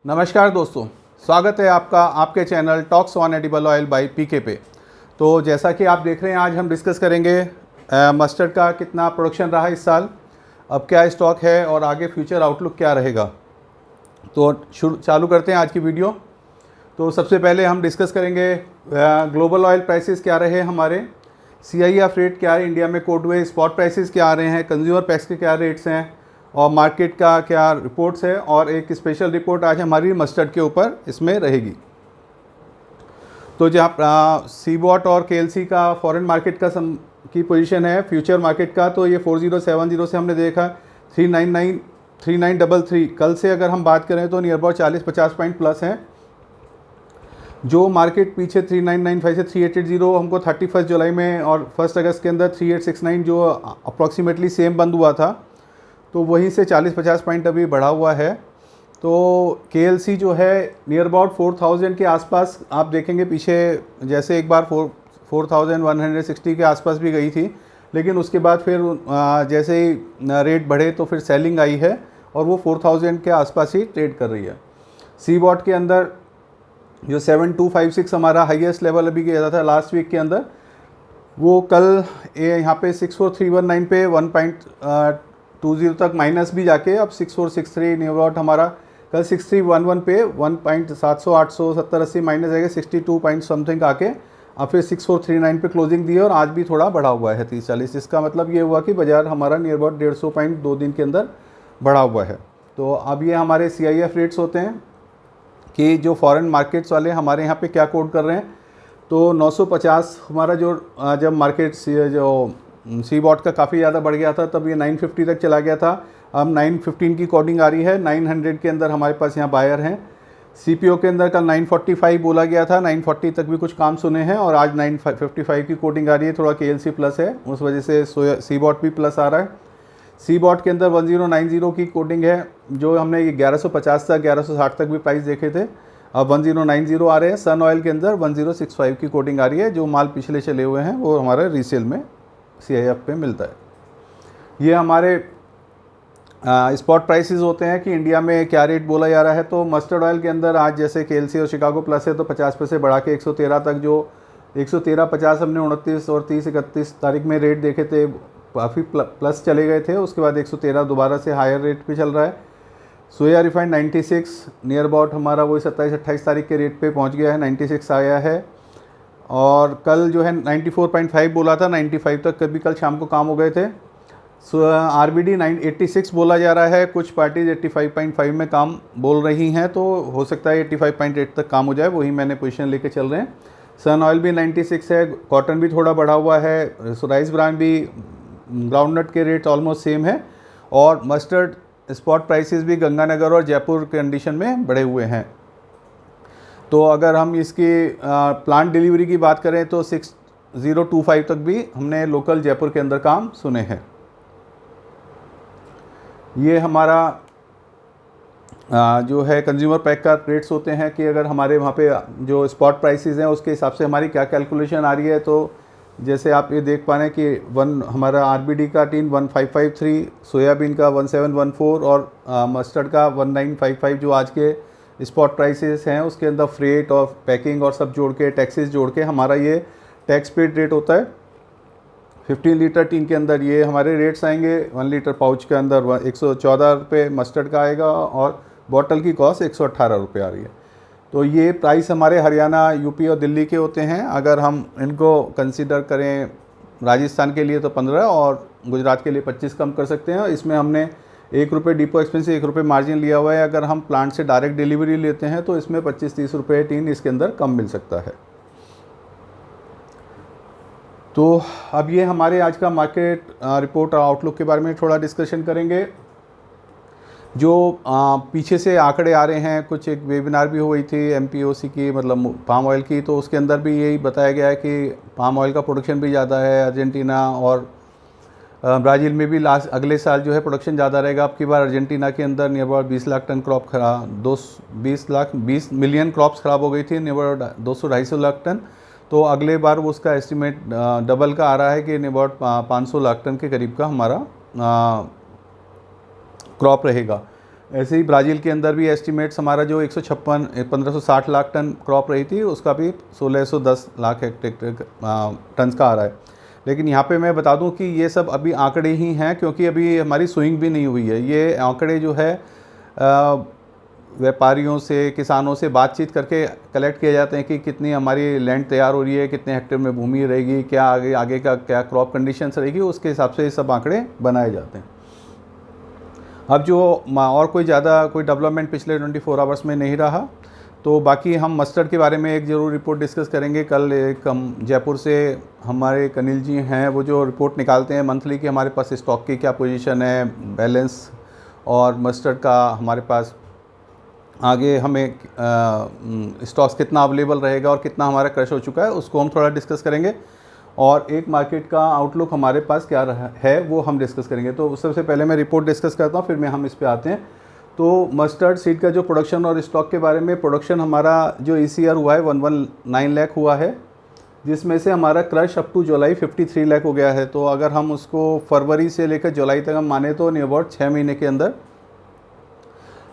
नमस्कार दोस्तों, स्वागत है आपका आपके channel talks on edible oil by PK पे। तो जैसा कि आप देख रहे हैं, आज हम डिस्कस करेंगे मस्टर्ड का कितना प्रोडक्शन रहा इस साल, अब क्या स्टॉक है और आगे फ्यूचर आउटलुक क्या रहेगा। तो चालू करते हैं आज की वीडियो। तो सबसे पहले हम डिस्कस करेंगे ग्लोबल ऑयल प्राइसेस क्या रहे हमारे, CIF रेट क्या है इंडिया में, कोड हुए स्पॉट प्राइसेस क्या आ रहे हैं, कंज्यूमर पैक्स के क्या रेट्स हैं और मार्केट का क्या रिपोर्ट्स है, और एक स्पेशल रिपोर्ट आज हमारी मस्टर्ड के ऊपर इसमें रहेगी। तो जहाँ सीबॉट और KLC का फॉरेन मार्केट का की पोजीशन है फ्यूचर मार्केट का, तो ये 4070 से हमने देखा 399 3933। कल से अगर हम बात करें तो नियर अबाउट 40-50 पॉइंट प्लस हैं। जो मार्केट पीछे 3995 से 3880 हमको 31 जुलाई में और 1 अगस्त के अंदर 3869 जो अप्रॉक्सीमेटली सेम बंद हुआ था, तो वहीं से 40-50 पॉइंट अभी बढ़ा हुआ है। तो KLC जो है नियर अबाउट 4000 के आसपास आप देखेंगे, पीछे जैसे एक बार 4160 के आसपास भी गई थी, लेकिन उसके बाद फिर जैसे ही रेट बढ़े तो फिर सेलिंग आई है और वो 4000 के आसपास ही ट्रेड कर रही है। सीबॉट के अंदर जो 7256 हमारा हाईएस्ट लेवल अभी गया था लास्ट वीक के अंदर, वो कल यहाँ पे 64319 पे 1.20 तक माइनस भी जाके अब 6463 नियर अबाउट हमारा कल 6311 पे 1.700 800 70 80 माइनस जाके 62 पॉइंट समथिंग आके अब फिर 6439 पे क्लोजिंग दी है और आज भी थोड़ा बढ़ा हुआ है 30-40। इसका मतलब ये हुआ कि बाजार हमारा नियर अबाउट 150 पॉइंट 2 दिन के अंदर बढ़ा हुआ है। तो अब ये हमारे CIF रेट्स होते हैं कि जो फॉरेन मार्केट्स वाले हमारे यहाँ पे क्या कोड कर रहे हैं। तो 950 हमारा जो जब मार्केट जो सीबॉट का काफ़ी ज़्यादा बढ़ गया था तब ये 950 तक चला गया था। अब 915 की कोडिंग आ रही है, 900 के अंदर हमारे पास यहाँ बायर हैं। CPO के अंदर कल 945 बोला गया था, 940 तक भी कुछ काम सुने हैं और आज 955 की कोडिंग आ रही है। थोड़ा KLC प्लस है, उस वजह से सीबॉट भी प्लस आ रहा है। सीबॉट के अंदर 1090 की कोडिंग है, जो हमने ये 1150 तक 1160 तक भी प्राइस देखे थे, अब 1090 आ रहे हैं। सन ऑयल के अंदर 1065 की कोडिंग आ रही है। जो माल पिछले चले हुए हैं वो हमारे रीसेल में CIF पे मिलता है। ये हमारे स्पॉट प्राइसेस होते हैं कि इंडिया में क्या रेट बोला जा रहा है। तो मस्टर्ड ऑयल के अंदर आज जैसे KLC और शिकागो प्लस है तो 50 पैसे बढ़ा के 113 तक, जो 113.50 हमने 29 और 30-31 तारीख में रेट देखे थे, काफ़ी प्लस चले गए थे। उसके बाद 113 दोबारा से हायर रेट पे चल रहा है। सोया रिफाइंड 96 नियर अबाउट हमारा वही 27-28 तारीख के रेट पे पहुंच गया है, 96 आया है। और कल जो है 94.5 बोला था, 95 तक कभी कल शाम को काम हो गए थे। RBD 86 बोला जा रहा है, कुछ पार्टीज 85.5 में काम बोल रही हैं, तो हो सकता है 85.8 तक काम हो जाए, वही मैंने पोजीशन लेके चल रहे हैं। सन ऑयल भी 96 है, कॉटन भी थोड़ा बढ़ा हुआ है, राइस ब्रांड भी, ग्राउंडनट के रेट ऑलमोस्ट सेम है और मस्टर्ड स्पॉट प्राइसेस भी गंगानगर और जयपुर कंडीशन में बढ़े हुए हैं। तो अगर हम इसकी प्लांट डिलीवरी की बात करें तो 6025 तक भी हमने लोकल जयपुर के अंदर काम सुने हैं। ये हमारा जो है कंज्यूमर पैक का रेट्स होते हैं कि अगर हमारे वहाँ पे जो स्पॉट प्राइसेस हैं उसके हिसाब से हमारी क्या कैलकुलेशन आ रही है। तो जैसे आप ये देख पा रहे हैं कि हमारा RBD का टीन 1553, सोयाबीन का 1714 और मस्टर्ड का 1955 जो आज के स्पॉट प्राइसेस हैं उसके अंदर फ्रेट और पैकिंग और सब जोड़ के टैक्सेस जोड़ के हमारा ये टैक्स पेड रेट होता है। 15 लीटर टीन के अंदर ये हमारे रेट्स आएंगे। 1 लीटर पाउच के अंदर 114 रुपये मस्टर्ड का आएगा और बॉटल की कॉस्ट 118 रुपये आ रही है। तो ये प्राइस हमारे हरियाणा, UP और दिल्ली के होते हैं। अगर हम इनको कंसीडर करें राजस्थान के लिए तो 15 और गुजरात के लिए 25 कम कर सकते हैं। इसमें हमने 1 रुपये डिपो एक्सपेंस से 1 रुपये मार्जिन लिया हुआ है। अगर हम प्लांट से डायरेक्ट डिलीवरी लेते हैं तो इसमें 25-30 रुपये टीन इसके अंदर कम मिल सकता है। तो अब ये हमारे आज का मार्केट रिपोर्ट और आउटलुक के बारे में थोड़ा डिस्कशन करेंगे। जो पीछे से आंकड़े आ रहे हैं, कुछ एक वेबिनार भी हुई थी MPOC की, मतलब पाम ऑयल की, तो उसके अंदर भी यही बताया गया है कि पाम ऑयल का प्रोडक्शन भी ज़्यादा है। अर्जेंटीना और ब्राज़ील में भी अगले साल जो है प्रोडक्शन ज़्यादा रहेगा। अब की बार अर्जेंटीना के अंदर near about 20 lakh ton crop 20 million crops ख़राब हो गई थी, नियर अबाउट 200-250 लाख टन। तो अगले बार वो उसका एस्टिमेट डबल का आ रहा है कि नियर अबाउट 500 लाख टन के करीब का हमारा क्रॉप रहेगा। ऐसे ही ब्राज़ील के अंदर भी एस्टिमेट्स हमारा जो 1560 लाख टन क्रॉप रही थी, उसका भी 1610 लाख टन का आ रहा है। लेकिन यहाँ पे मैं बता दूँ कि ये सब अभी आंकड़े ही हैं, क्योंकि अभी हमारी स्विंग भी नहीं हुई है। ये आंकड़े जो है व्यापारियों से, किसानों से बातचीत करके कलेक्ट किए जाते हैं कि कितनी हमारी लैंड तैयार हो रही है, कितने हेक्टेयर में भूमि रहेगी, क्या आगे का क्या क्रॉप कंडीशंस रहेगी, उसके हिसाब से ये सब आंकड़े बनाए जाते हैं। अब जो और कोई ज़्यादा कोई डेवलपमेंट पिछले 24 आवर्स में नहीं रहा, तो बाकी हम मस्टर्ड के बारे में एक ज़रूर रिपोर्ट डिस्कस करेंगे। कल एक हम जयपुर से हमारे कनिल जी हैं, वो जो रिपोर्ट निकालते हैं मंथली कि हमारे पास स्टॉक की क्या पोजीशन है, बैलेंस, और मस्टर्ड का हमारे पास आगे हमें स्टॉक्स कितना अवेलेबल रहेगा और कितना हमारा क्रश हो चुका है, उसको हम थोड़ा डिस्कस करेंगे। और एक मार्केट का आउटलुक हमारे पास क्या रहा है वो हम डिस्कस करेंगे। तो सबसे पहले मैं रिपोर्ट डिस्कस करता हूँ, फिर हम इस पे आते हैं। तो मस्टर्ड सीड का जो प्रोडक्शन और स्टॉक के बारे में, प्रोडक्शन हमारा जो इस ईयर हुआ है 119 लाख हुआ है, जिसमें से हमारा क्रश अप टू जुलाई 53 लाख हो गया है। तो अगर हम उसको फरवरी से लेकर जुलाई तक हम माने तो नियर अबाउट 6 महीने के अंदर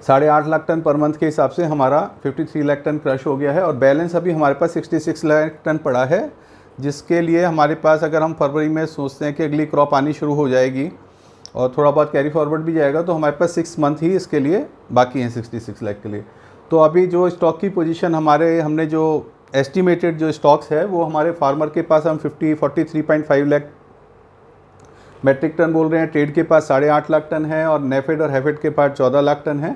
8.5 लाख टन पर मंथ के हिसाब से हमारा 53 लाख टन क्रश हो गया है। और बैलेंस अभी हमारे पास 66 लाख टन पड़ा है, जिसके लिए हमारे पास अगर हम फरवरी में सोचते हैं कि अगली क्रॉप आनी शुरू हो जाएगी और थोड़ा बहुत कैरी फॉरवर्ड भी जाएगा, तो हमारे पास 6 मंथ ही इसके लिए बाकी हैं 66 लाख के लिए। तो अभी जो स्टॉक की पोजीशन हमने जो एस्टिमेटेड जो स्टॉक्स है वो हमारे फार्मर के पास हम 43.5 लाख मेट्रिक टन बोल रहे हैं, ट्रेड के पास 8.5 लाख टन है, और नेफेड और हैफेड के पास 14 लाख टन है,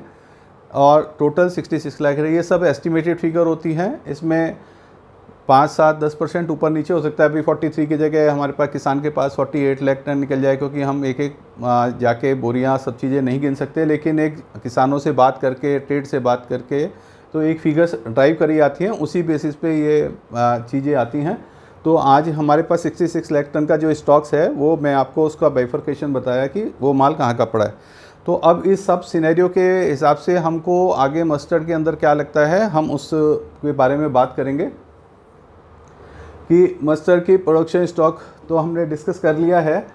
और टोटल 66 लाख है। ये सब एस्टिमेटेड फिगर होती हैं। इसमें 5, 7, 10% ऊपर नीचे हो सकता है। अभी 43 की जगह हमारे पास किसान के पास 48 लाख टन निकल जाए, क्योंकि हम एक जाके बोरियां सब चीज़ें नहीं गिन सकते, लेकिन एक किसानों से बात करके, ट्रेड से बात करके, तो एक फिगर्स ड्राइव करी जाती हैं, उसी बेसिस पे ये चीज़ें आती हैं। तो आज हमारे पास 66 लाख टन का जो स्टॉक्स है, वो मैं आपको उसका बाइफरकेशन बताया कि वो माल कहाँ का पड़ा है। तो अब इस सब सिनेरियो के हिसाब से हमको आगे मस्टर्ड के अंदर क्या लगता है, हम उसके बारे में बात करेंगे कि मस्टर्ड की प्रोडक्शन स्टॉक तो हमने डिस्कस कर लिया है।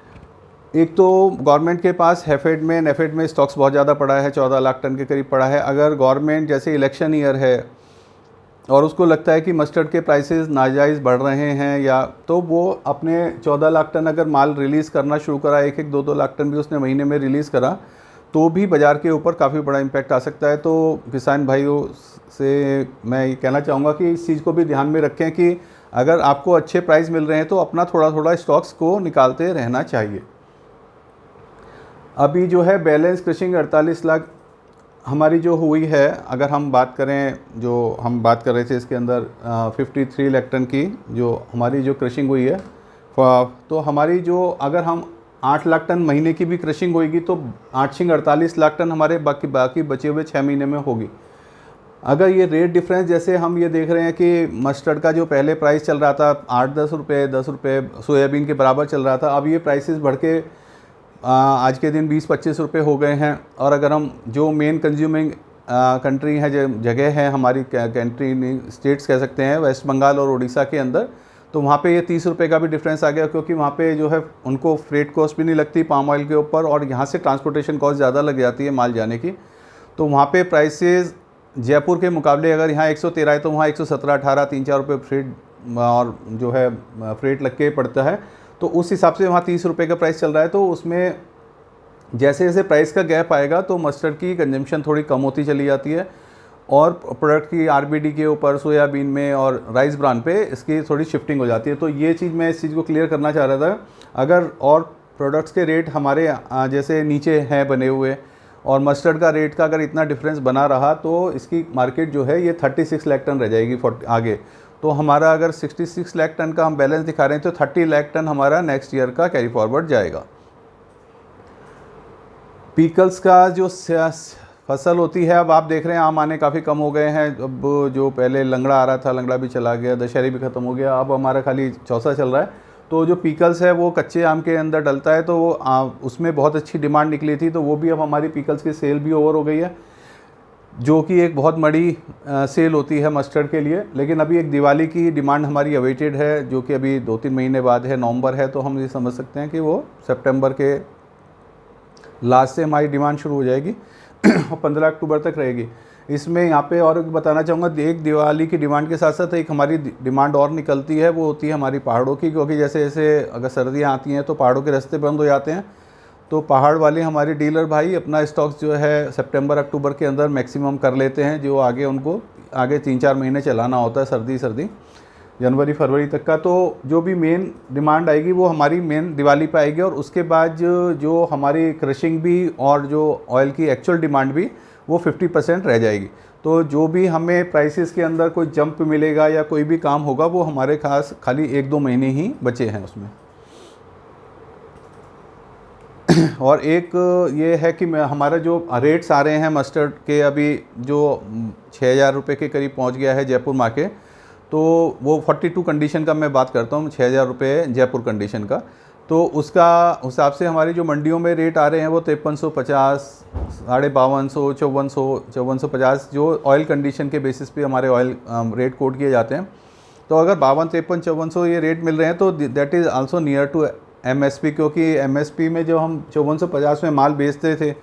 एक तो गवर्नमेंट के पास हैफेड में, नेफेड में स्टॉक्स बहुत ज़्यादा पड़ा है, 14 लाख टन के करीब पड़ा है। अगर गवर्नमेंट जैसे इलेक्शन ईयर है और उसको लगता है कि मस्टर्ड के प्राइसेस नाजायज़ बढ़ रहे हैं, या तो वो अपने 14 लाख टन अगर माल रिलीज़ करना शुरू करा, 1-1, 2-2 लाख टन भी उसने महीने में रिलीज़ करा, तो भी बाज़ार के ऊपर काफ़ी बड़ा इम्पैक्ट आ सकता है। तो किसान भाइयों से मैं ये कहना चाहूँगा कि इस चीज़ को भी ध्यान में रखें कि अगर आपको अच्छे प्राइस मिल रहे हैं तो अपना थोड़ा थोड़ा स्टॉक्स को निकालते रहना चाहिए। अभी जो है बैलेंस क्रशिंग 48 लाख हमारी जो हुई है, अगर हम बात करें, जो हम बात कर रहे थे इसके अंदर 53 लाख टन की जो हमारी जो क्रशिंग हुई है, तो हमारी जो अगर हम 8 लाख टन महीने की भी क्रशिंग होगी तो 48 लाख टन हमारे बाकी बचे हुए 6 महीने में होगी। अगर ये रेट डिफरेंस जैसे हम ये देख रहे हैं कि मस्टर्ड का जो पहले प्राइस चल रहा था 8-10 रुपये, 10 रुपये सोयाबीन के बराबर चल रहा था, अब ये प्राइसेस बढ़ के आज के दिन 20-25 रुपये हो गए हैं। और अगर हम जो मेन कंज्यूमिंग कंट्री है, जगह है हमारी कंट्री स्टेट्स कह सकते हैं, वेस्ट बंगाल और उड़ीसा के अंदर, तो वहाँ पे ये 30 रुपये का भी डिफरेंस आ गया, क्योंकि वहाँ पे जो है उनको फ्रेट कॉस्ट भी नहीं लगती पाम ऑयल के ऊपर, और यहाँ से ट्रांसपोर्टेशन कॉस्ट ज़्यादा लग जाती है माल जाने की। तो वहाँ पे प्राइसेस जयपुर के मुकाबले अगर यहाँ 113 है तो वहाँ 117-18, 3-4 रुपये फ्रेट और जो है फ्रेट लग के पड़ता है। तो उस हिसाब से वहाँ 30 रुपये का प्राइस चल रहा है। तो उसमें जैसे जैसे प्राइस का गैप आएगा तो मस्टर्ड की कंजम्पशन थोड़ी कम होती चली जाती है, और प्रोडक्ट की आरबीडी के ऊपर, सोयाबीन में और राइस ब्रान पे इसकी थोड़ी शिफ्टिंग हो जाती है। तो ये चीज़ मैं इस चीज़ को क्लियर करना चाह रहा था। अगर और प्रोडक्ट्स के रेट हमारे जैसे नीचे हैं बने हुए, और मस्टर्ड का रेट का अगर इतना डिफरेंस बना रहा, तो इसकी मार्केट जो है ये 36 लाख टन रह जाएगी आगे। तो हमारा अगर 66 लाख टन का हम बैलेंस दिखा रहे हैं, तो 30 लाख टन हमारा नेक्स्ट ईयर का कैरी फॉरवर्ड जाएगा। पीकल्स का जो फसल होती है, अब आप देख रहे हैं आम आने काफ़ी कम हो गए हैं। अब जो पहले लंगड़ा आ रहा था, लंगड़ा भी चला गया, दशहरी भी ख़त्म हो गया, अब हमारा खाली चौसा चल रहा है। तो जो पीकल्स है वो कच्चे आम के अंदर डलता है, तो वो उसमें बहुत अच्छी डिमांड निकली थी, तो वो भी अब हमारी पीकल्स की सेल भी ओवर हो गई है, जो कि एक बहुत बड़ी सेल होती है मस्टर्ड के लिए। लेकिन अभी एक दिवाली की डिमांड हमारी अवेटेड है, जो कि अभी 2-3 महीने बाद है, नवंबर है, तो हम ये समझ सकते हैं कि वो सितंबर के लास्ट से हमारी डिमांड शुरू हो जाएगी। और 15 अक्टूबर तक रहेगी। इसमें यहाँ पे और बताना चाहूँगा, एक दिवाली की डिमांड के साथ साथ एक हमारी डिमांड और निकलती है, वो होती है हमारी पहाड़ों की, क्योंकि जैसे जैसे अगर सर्दियाँ आती हैं तो पहाड़ों के रास्ते बंद हो जाते हैं। तो पहाड़ वाले हमारे डीलर भाई अपना स्टॉक जो है सितंबर अक्टूबर के अंदर मैक्सिमम कर लेते हैं, जो आगे उनको आगे 3-4 महीने चलाना होता है, सर्दी जनवरी फरवरी तक का। तो जो भी मेन डिमांड आएगी वो हमारी मेन दिवाली पे आएगी, और उसके बाद जो हमारी क्रशिंग भी और जो ऑयल की एक्चुअल डिमांड भी वो 50% रह जाएगी। तो जो भी हमें प्राइसेस के अंदर कोई जंप मिलेगा या कोई भी काम होगा वो हमारे खाली 1-2 महीने ही बचे हैं उसमें। और एक ये है कि हमारा जो रेट्स आ रहे हैं मस्टर्ड के, अभी जो 6,000 रुपये के करीब पहुंच गया है जयपुर मार्केट, तो वो 42 कंडीशन का मैं बात करता हूँ, 6,000 रुपये जयपुर कंडीशन का। तो उसका हिसाब से हमारी जो मंडियों में रेट आ रहे हैं वो 5350, 5250, 5450 जो ऑयल कंडीशन के बेसिस पे हमारे ऑयल रेट कोड किए जाते हैं। तो अगर 52, 53, 5400 ये रेट मिल रहे हैं तो that is also near to MSP, क्योंकि MSP में जो हम 5450 में माल बेचते थे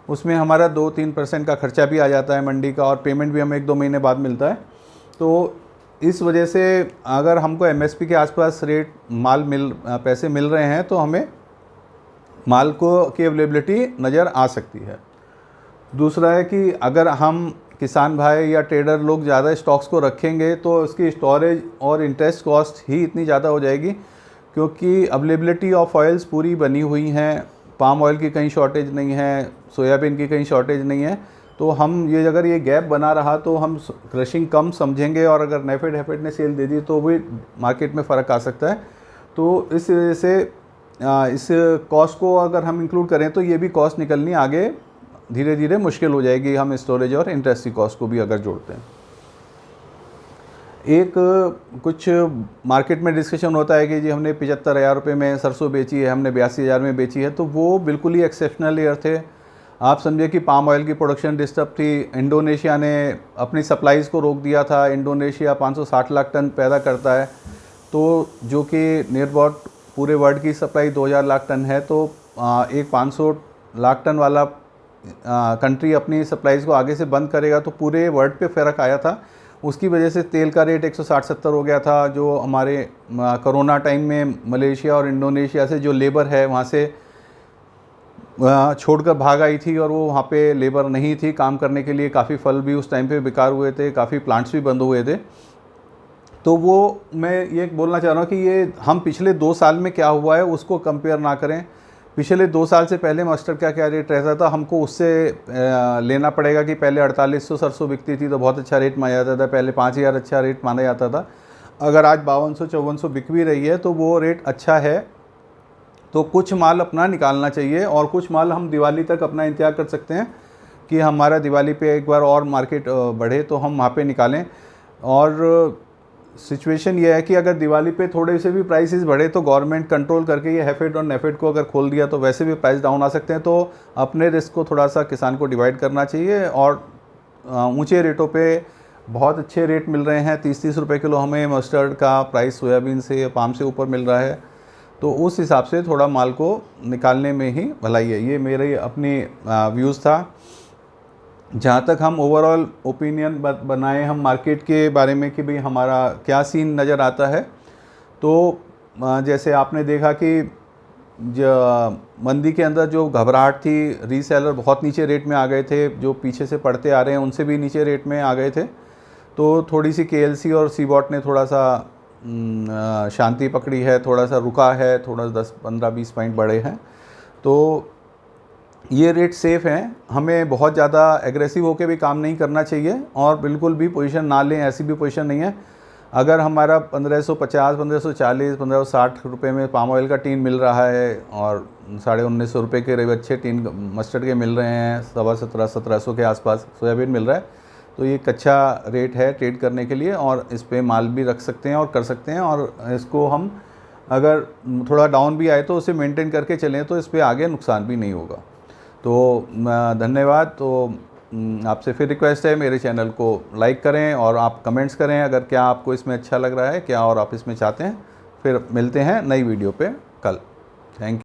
उसमें हमारा 2-3% का खर्चा भी आ जाता है मंडी का, और पेमेंट भी हमें 1-2 महीने बाद मिलता है। तो इस वजह से अगर हमको MSP के आसपास रेट पैसे मिल रहे हैं तो हमें माल की अवेलेबिलिटी नज़र आ सकती है। दूसरा है कि अगर हम किसान भाई या ट्रेडर लोग ज़्यादा स्टॉक्स को रखेंगे तो उसकी स्टोरेज और इंटरेस्ट कॉस्ट ही इतनी ज़्यादा हो जाएगी, क्योंकि अवेलेबिलिटी ऑफ ऑयल्स पूरी बनी हुई हैं, पाम ऑयल की कहीं शॉर्टेज नहीं है, सोयाबीन की कहीं शॉर्टेज नहीं है। तो हम अगर ये गैप बना रहा तो हम क्रशिंग कम समझेंगे, और अगर नेफेड ने सेल दे दी तो भी मार्केट में फ़र्क आ सकता है। तो इस वजह से इस कॉस्ट को अगर हम इंक्लूड करें तो ये भी कॉस्ट निकलनी आगे धीरे धीरे मुश्किल हो जाएगी, हम स्टोरेज और इंटरेस्ट की कॉस्ट को भी अगर जोड़ते हैं। एक कुछ मार्केट में डिस्कशन होता है कि जी हमने 75,000 रुपये में सरसों बेची है, हमने 82,000 में बेची है, तो वो बिल्कुल ही एक्सेप्शनल ईयर थे। आप समझे कि पाम ऑयल की प्रोडक्शन डिस्टर्ब थी, इंडोनेशिया ने अपनी सप्लाईज़ को रोक दिया था। इंडोनेशिया 560 लाख टन पैदा करता है, तो जो कि नियर अबाउट पूरे वर्ल्ड की सप्लाई 2,000 लाख टन है। तो एक 500 लाख टन वाला कंट्री अपनी सप्लाईज़ को आगे से बंद करेगा तो पूरे वर्ल्ड पे फ़र्क आया था। उसकी वजह से तेल का रेट 160-170 हो गया था। जो हमारे कोरोना टाइम में मलेशिया और इंडोनेशिया से जो लेबर है वहाँ से छोड़कर भाग आई थी, और वो वहाँ पे लेबर नहीं थी काम करने के लिए। काफ़ी फल भी उस टाइम पे बेकार हुए थे, काफ़ी प्लांट्स भी बंद हुए थे। तो वो मैं ये बोलना चाह रहा हूँ कि ये हम पिछले 2 साल में क्या हुआ है उसको कंपेयर ना करें। पिछले 2 साल से पहले मस्टर्ड का क्या रेट रहता था, हमको उससे लेना पड़ेगा कि पहले 4800 सरसों बिकती थी तो बहुत अच्छा रेट माना जाता था, पहले 5,000 अच्छा रेट माना जाता था। अगर आज 5200-5400 बिक भी रही है तो वो रेट अच्छा है। तो कुछ माल अपना निकालना चाहिए, और कुछ माल हम दिवाली तक अपना इंतजार कर सकते हैं कि हमारा दिवाली पे एक बार और मार्केट बढ़े तो हम वहाँ पे निकालें। और सिचुएशन ये है कि अगर दिवाली पे थोड़े से भी प्राइसेस बढ़े तो गवर्नमेंट कंट्रोल करके ये हैफेड और नेफेड को अगर खोल दिया तो वैसे भी प्राइस डाउन आ सकते हैं। तो अपने रिस्क को थोड़ा सा किसान को डिवाइड करना चाहिए, और ऊंचे रेटों पे बहुत अच्छे रेट मिल रहे हैं। 30-30 रुपये किलो हमें मस्टर्ड का प्राइस सोयाबीन से या पाम से ऊपर मिल रहा है, तो उस हिसाब से थोड़ा माल को निकालने में ही भलाई है। ये मेरे अपनी व्यूज़ था। जहाँ तक हम ओवरऑल ओपिनियन बनाए हम मार्केट के बारे में कि भाई हमारा क्या सीन नज़र आता है, तो जैसे आपने देखा कि मंदी के अंदर जो घबराहट थी, रीसेलर बहुत नीचे रेट में आ गए थे, जो पीछे से पढ़ते आ रहे हैं उनसे भी नीचे रेट में आ गए थे। तो थोड़ी सी KLC और सीबॉट ने थोड़ा सा शांति पकड़ी है, थोड़ा सा रुका है, थोड़ा 10-15-20 पॉइंट बढ़े हैं। तो ये रेट सेफ़ हैं, हमें बहुत ज़्यादा एग्रेसिव होकर भी काम नहीं करना चाहिए और बिल्कुल भी पोजीशन ना लें, ऐसी भी पोजीशन नहीं है। अगर हमारा 1550, 1540, 1560 रुपये में पाम ऑयल का टीन मिल रहा है और 1950 रुपये के करीब अच्छे टीन मस्टर्ड के मिल रहे हैं, 1700-1700 के आसपास सोयाबीन मिल रहा है, तो ये एक अच्छा रेट है ट्रेड करने के लिए, और इस पे माल भी रख सकते हैं और कर सकते हैं। और इसको हम अगर थोड़ा डाउन भी आए तो उसे मेंटेन करके चलें तो इस पे आगे नुकसान भी नहीं होगा। तो धन्यवाद। तो आपसे फिर रिक्वेस्ट है मेरे चैनल को लाइक करें और आप कमेंट्स करें अगर क्या आपको इसमें अच्छा लग रहा है, क्या और आप इसमें चाहते हैं। फिर मिलते हैं नई वीडियो पे कल। Thank you.